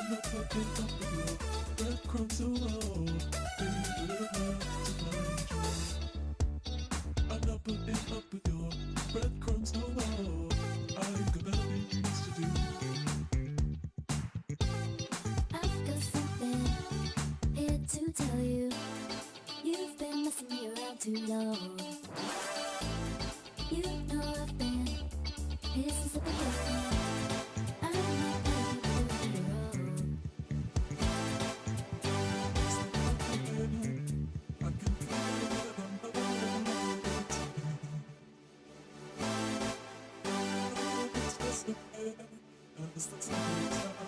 not putting up with your breadcrumbs so low. Baby, you better learn to find you. I'm not putting up with your breadcrumbs so low. I got better things to do. I've got something here to tell you. You've been messing me around too long. You know I've been here since the beginning. I'm not ready to do it wrong. I can feel it on the road. It's just a bit, and it's not